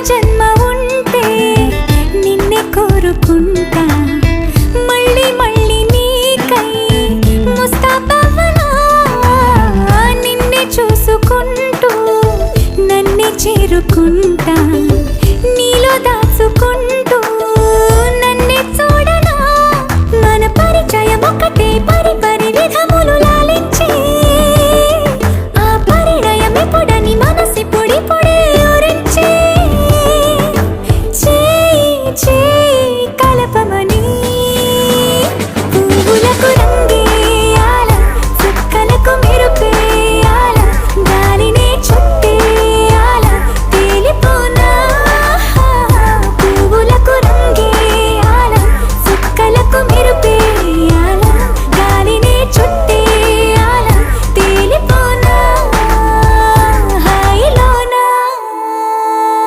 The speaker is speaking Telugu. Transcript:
జన్మ ఉంటే నిన్నే కోరుకుంటా మళ్ళీ మళ్ళీ నీకై ముస్తాబవ్వనా నిన్నే చూసుకుంటూ నన్నే చేరుకుంటా